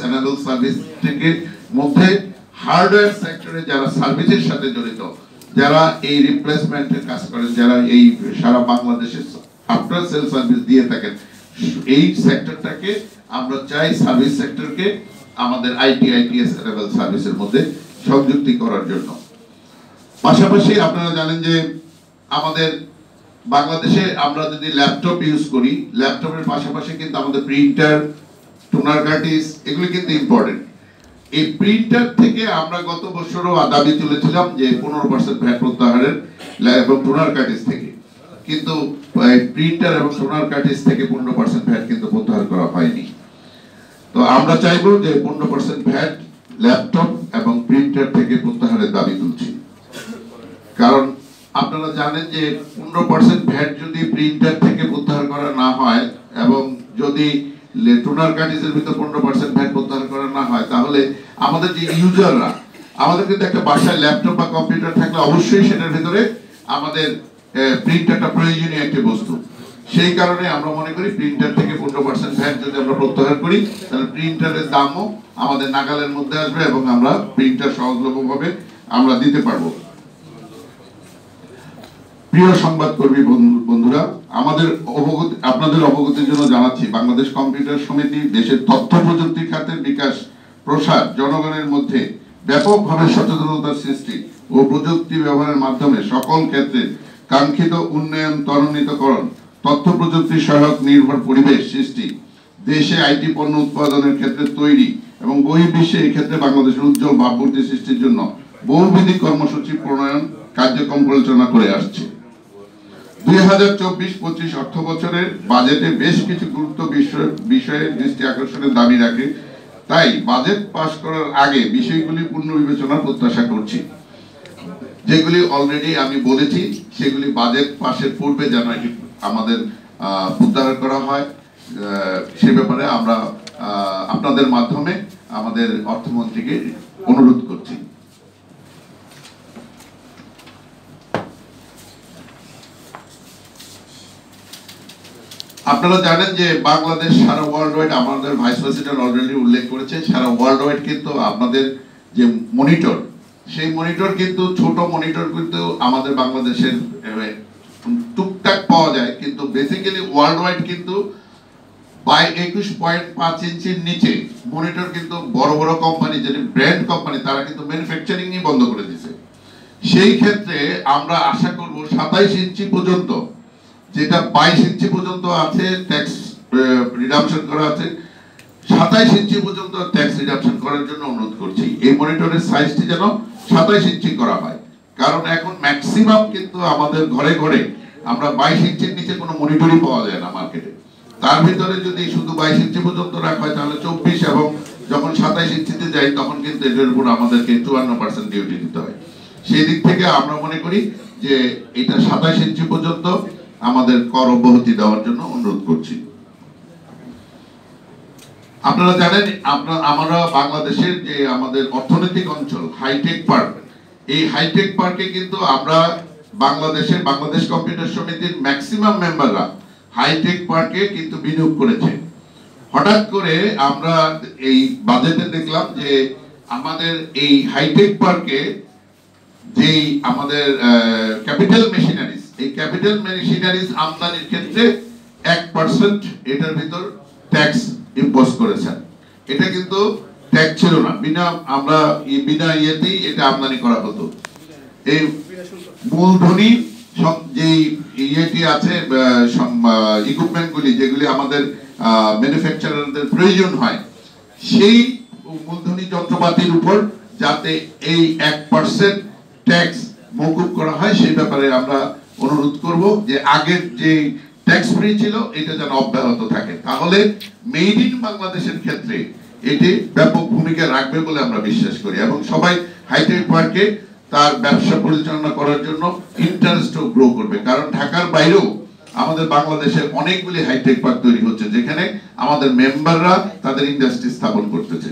Enable service থেকে মধ্যে hardware সেক্টরে যারা সার্ভিসের সাথে জড়িত, যারা এই রিপ্লেসমেন্টের কাজ করেন, যারা এই সারা বাংলাদেশে আফটার সেল সার্ভিস দিয়ে থাকেন, এই সেক্টরটাকে আমরা চাই সার্ভিস সেক্টরকে আমাদের আইটিএস এনাবল সার্ভিসের মধ্যে সংযুক্তি করার জন্য। পাশাপাশি আপনারা জানেন যে আমাদের বাংলাদেশে আমরা যদি ল্যাপটপ ইউজ করি, ল্যাপটপের পাশাপাশি কিন্তু আমাদের প্রিন্টার, টোনার কার্টিজ এগুলো কিন্তু ইম্পর্টেন্ট। এই প্রিন্টার থেকে আমরা গত বছরও দাবি তুলেছিলাম যে 15% ভ্যাট প্রত্যাহারের এবং টোনার কার্টিজ থেকে, কিন্তু প্রিন্টার এবং টোনার কার্টিজ থেকে 15% ভ্যাট কিন্তু প্রত্যাহার করা হয়নি। তো আমরা চাইবো যে 15% ভ্যাট ল্যাপটপ এবং প্রিন্টার থেকে প্রত্যাহারের দাবি তুলছি। কারণ আপনারা জানেন যে 15% ভ্যাট যদি প্রিন্টার থেকে প্রত্যাহার করা না হয় এবং যদি টোনার কার্টিজের ভিতর 15% ভ্যাট প্রত্যাহার করা না হয়, তাহলে আমাদের যে ইউজাররা, আমাদের কিন্তু একটা বাসায় ল্যাপটপ বা কম্পিউটার থাকলে অবশ্যই সেটার ভিতরে আমাদের প্রিন্টারটা প্রয়োজনীয় একটি বস্তু। সেই কারণে আমরা মনে করি প্রিন্টার থেকে 15% ভ্যাট যদি আমরা প্রত্যাহার করি, তাহলে প্রিন্টারের দামও আমাদের নাগালের মধ্যে আসবে এবং আমরা প্রিন্টার সহজলভ্যভাবে আমরা দিতে পারবো। প্রিয় সংবাদকর্মী বন্ধুরা, আপনাদের অবগতির জন্য জানাচ্ছি, বাংলাদেশ কম্পিউটার সমিতি দেশের তথ্য প্রযুক্তি খাতের বিকাশ, প্রসার, জনগণের মধ্যে ব্যাপকভাবে সচেতনতার সৃষ্টি ও প্রযুক্তি ব্যবহারের মাধ্যমে সকল ক্ষেত্রে কাঙ্ক্ষিত উন্নয়ন ত্বরান্বিতকরণ, তথ্য প্রযুক্তি সহায়ক নির্ভর পরিবেশ সৃষ্টি, দেশে আইটি পণ্য উৎপাদনের ক্ষেত্রে তৈরি এবং বহির্বিশ্বে এই ক্ষেত্রে বাংলাদেশের উজ্জ্বল ভাবমূর্তি সৃষ্টির জন্য বহুবিধ কর্মসূচি প্রণয়ন কার্যক্রম পরিচালনা করে আসছে। 2024-25 অর্থ বছরের বাজেটে বেশ কিছু গুরুত্ব বিষয়ে দৃষ্টি আকর্ষণের দাবি রাখে, তাই বাজেট পাস করার আগে বিষয়গুলি পুনর্বিবেচনার প্রত্যাশা করছি। যেগুলি অলরেডি আমি বলেছি সেগুলি বাজেট পাসের পূর্বে যেন আমাদের প্রত্যাহার করা হয়, সে ব্যাপারে আমরা আপনাদের মাধ্যমে আমাদের অর্থমন্ত্রীকে অনুরোধ করছি। আপনারা জানেন যে বাংলাদেশ সারা ওয়ার্ল্ড ওয়াইড, আমাদের ভাইস প্রেসিডেন্ট অলরেডি উল্লেখ করেছে, সারা ওয়ার্ল্ড ওয়াইড কিন্তু আপনাদের যে মনিটর, সেই মনিটর কিন্তু ছোট মনিটর কিন্তু আমাদের বাংলাদেশের টুকটাক পাওয়া যায়, কিন্তু বেসিক্যালি ওয়ার্ল্ড ওয়াইড কিন্তু 21.5 ইঞ্চির নিচে মনিটর কিন্তু বড় বড় কোম্পানি, যেটা ব্র্যান্ড কোম্পানি, তারা কিন্তু ম্যানুফ্যাকচারিংই বন্ধ করে দিয়েছে। সেই ক্ষেত্রে আমরা আশা করব 27 ইঞ্চি পর্যন্ত, যেটা 22 ইঞ্চি পর্যন্ত আছে ট্যাক্স রিডাকশন করা আছে, 27 ইঞ্চি পর্যন্ত ট্যাক্স রিডাকশন করার জন্য অনুরোধ করছি। এই মনিটরের সাইজটি যেন 27 ইঞ্চি করা হয়, কারণ এখন ম্যাক্সিমাম কিন্তু আমাদের ঘরে ঘরে আমরা 22 ইঞ্চির নিচে কোনো মনিটরই পাওয়া যায় না মার্কেটে। তার ভিতরে যদি শুধু 22 ইঞ্চি পর্যন্ত রাখা হয়, তাহলে 24 এবং যখন 27 ইঞ্চিতে যাই তখন কিন্তু এটার উপর আমাদেরকে 54% ডিউটি দিতে হয়। সেই দিক থেকে আমরা মনে করি যে এটা 27 ইঞ্চি পর্যন্ত আমাদের কর অব্যাহতি দেওয়ার জন্য অনুরোধ করছি। আপনারা জানেন আমরা বাংলাদেশের যে আমাদের অর্থনৈতিক অঞ্চল হাইটেক পার্ক, এই হাইটেক পার্কে কিন্তু আমরা বাংলাদেশ কম্পিউটার সমিতির ম্যাক্সিমাম মেম্বাররা হাইটেক পার্কে কিন্তু বিনিয়োগ করেছে। হঠাৎ করে আমরা এই বাজেটে দেখলাম যে আমাদের এই হাইটেক পার্কে যেই আমাদের ক্যাপিটাল মেশিনারিজ, এই ক্যাপিটাল মেশিনারিজ আমদানির ক্ষেত্রে 1% এটার ভিতর ট্যাক্স ইম্পোজ করেছেন। এটা কিন্তু ট্যাক্স ছিল না, বিনা ইয়েতেই এটা আমদানি করা হতো। এই মূলধনী যেই ইয়েটি আছে, ইকুইপমেন্টগুলি যেগুলি আমাদের ম্যানুফ্যাকচারারদের প্রয়োজন হয়, সেই মূলধনী যন্ত্রপাতির উপর যাতে এই 1% ট্যাক্স মওকুফ করা হয়, সেই ব্যাপারে আমরা অনুরোধ করব যে আগের যে ট্যাক্স ফ্রি ছিল এটা যেন অব্যাহত থাকে, তাহলে মেড ইন বাংলাদেশের ক্ষেত্রে এটি ব্যাপক ভূমিকা রাখবে বলে আমরা বিশ্বাস করি এবং সবাই হাইটেক পার্কে তার ব্যবসা পরিচালনা করার জন্য ইন্টারেস্টও গ্রো করবে। কারণ ঢাকার বাইরেও আমাদের বাংলাদেশে অনেকগুলি হাইটেক পার্ক তৈরি হচ্ছে, যেখানে আমাদের মেম্বাররা তাদের ইন্ডাস্ট্রি স্থাপন করতেছে।